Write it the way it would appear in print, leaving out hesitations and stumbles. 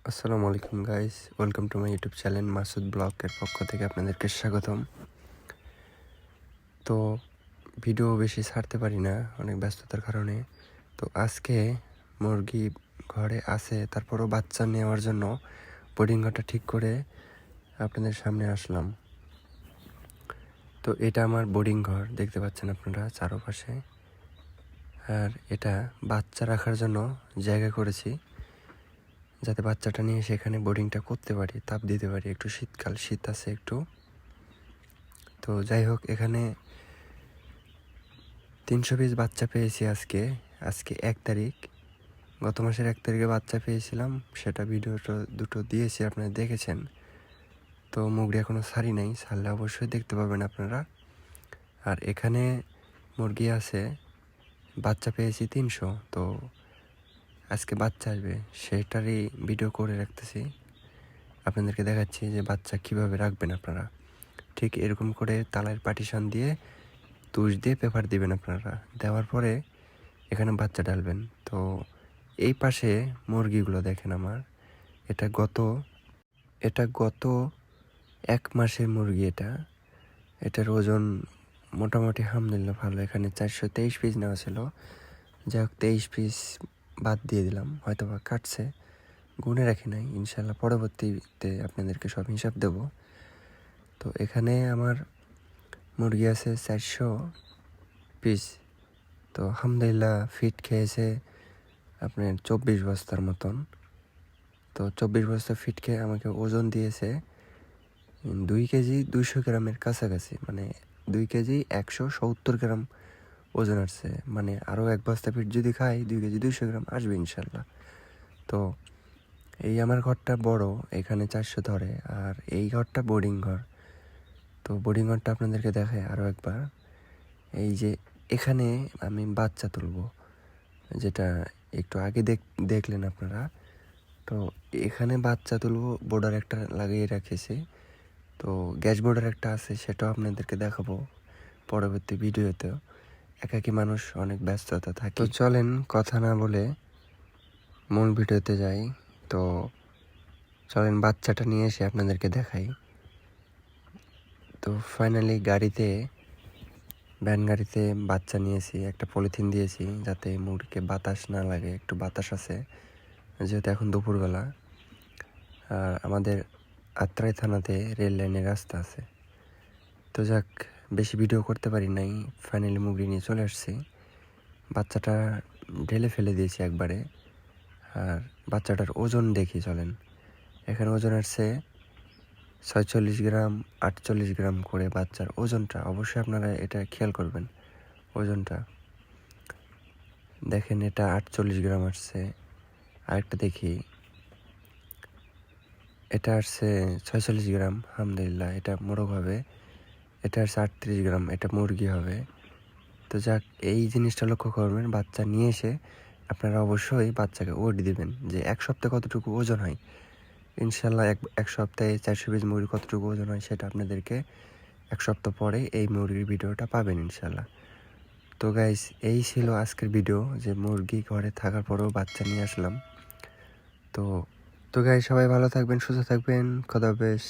আসসালামু আলাইকুম guys, welcome to my YouTube channel Masud ব্লগের পক্ষ থেকে আপনাদেরকে স্বাগতম। তো ভিডিও বেশি ছাড়তে পারি না অনেক ব্যস্ততার কারণে। তো আজকে মুরগি ঘরে আছে, তারপরও বাচ্চা নেওয়ার জন্য বোর্ডিং ঘরটা ঠিক করে আপনাদের সামনে আসলাম। তো এটা আমার বোর্ডিং ঘর, দেখতে পাচ্ছেন আপনারা চারপাশে। আর এটা বাচ্চা রাখার জন্য জায়গা করেছি, যাতে বাচ্চাটা নিয়ে সেখানে বোর্ডিংটা করতে পারি, তাপ দিতে পারি। একটু শীতকাল, শীত আছে একটু। তো যাই হোক, এখানে 300 পিস বাচ্চা পেয়েছি আজকে 1 তারিখ। গত মাসের 1 তারিখে বাচ্চা পেয়েছিলাম, সেটা ভিডিওটা দুটো দিয়েছি, আপনারা দেখেছেন। তো মুরগি এখনও ছাড়ি নাই, ছাড়লে অবশ্যই দেখতে পাবেন আপনারা। আর এখানে মুরগি আছে, বাচ্চা পেয়েছি 300। তো আজকে বাচ্চা আসবে, সেটারই ভিডিও করে রাখতেছি, আপনাদেরকে দেখাচ্ছি যে বাচ্চা কিভাবে রাখবেন আপনারা। ঠিক এরকম করে তালার পার্টিশন দিয়ে তুষ দিয়ে পেপার দিবেন আপনারা। দেওয়ার পরে এখানে বাচ্চা ডালবেন। তো এই পাশে মুরগিগুলো দেখেন আমার, এটা গত 1 মাসের মুরগি। এটার ওজন মোটামুটি আলহামদুলিল্লাহ ভালো। এখানে 423 পিস নেওয়া ছিল, যাই হোক 23 পিস বাদ দিয়ে দিলাম, হয়তো বা কাটছে, গুনে রাখি নাই। ইনশাল্লাহ পরবর্তীতে আপনাদেরকে সব হিসাব দেব। তো এখানে আমার মুরগি আছে 400 পিস। তো আলহামদুলিল্লাহ ফিট খেয়েছে আপনার 24 বস্তার মতন। তো 24 বস্তা ফিট খেয়ে আমাকে ওজন দিয়েছে 2 কেজি 200 গ্রামের কাছাকাছি, মানে 2 কেজি 170 গ্রাম ওজন আসছে। মানে আরও 1 বস্তা ফিট যদি খাই 2 কেজি 200 গ্রাম আসবে ইনশাল্লাহ। তো এই আমার ঘরটা বড়, এখানে 400 ধরে। আর এই ঘরটা বোর্ডিং ঘর। তো বোর্ডিং ঘরটা আপনাদেরকে দেখাই আরও একবার। এই যে এখানে আমি বাচ্চা তুলব, যেটা একটু আগে দেখলেন আপনারা। তো এখানে বাচ্চা তুলবো, বোর্ডার একটা লাগিয়ে রাখেছি। তো গ্যাস বোর্ডার একটা আছে, সেটাও আপনাদেরকে দেখাবো পরবর্তী ভিডিওতে। একাকী মানুষ, অনেক ব্যস্ততা থাকে। তো চলেন কথা না বলে মূল ভিডিওতে যাই। তো চলেন বাচ্চাটা নিয়ে এসে আপনাদেরকে দেখাই। তো ফাইনালি ভ্যান গাড়িতে বাচ্চা নিয়েছি, একটা পলিথিন দিয়েছি যাতে মুরগিকে বাতাস না লাগে। একটু বাতাস আছে যেহেতু এখন দুপুরবেলা। আর আমাদের আত্রাই থানাতে রেল লাইনের রাস্তা আছে। তো যাক, বেশি ভিডিও করতে পারি নাই, ফাইনালি মুরগি নিয়ে চলে আসছি। বাচ্চাটা ঢেলে ফেলে দিয়েছি একবারে। আর বাচ্চাটার ওজন দেখি, চলেন। এখানে ওজন আসছে 46 গ্রাম 48 গ্রাম করে বাচ্চার ওজনটা। অবশ্যই আপনারা এটা খেয়াল করবেন, ওজনটা দেখেন। এটা 48 গ্রাম আসছে। আরেকটা দেখি, এটা আসছে 46 গ্রাম। আলহামদুলিল্লাহ, এটা মোরগ হবে। এটা আসছে 38 গ্রাম, এটা মুরগি হবে। তো যাক, এই জিনিসটা লক্ষ্য করবেন। বাচ্চা নিয়ে এসে আপনারা অবশ্যই বাচ্চাকে ওয়েট দিবেন যে 1 সপ্তাহে কতটুকু ওজন হয়। ইনশাল্লাহ এক সপ্তাহে 400 পিস মুরগি কতটুকু ওজন হয় সেটা আপনাদেরকে 1 সপ্তাহ পরে এই মুরগির ভিডিওটা পাবেন ইনশাল্লাহ। তো গাইস, এই ছিল আজকের ভিডিও, যে মুরগি ঘরে থাকার পরেও বাচ্চা নিয়ে আসলাম। তো গাইস, সবাই ভালো থাকবেন, সুস্থ থাকবেন, খোদা হাফেজ।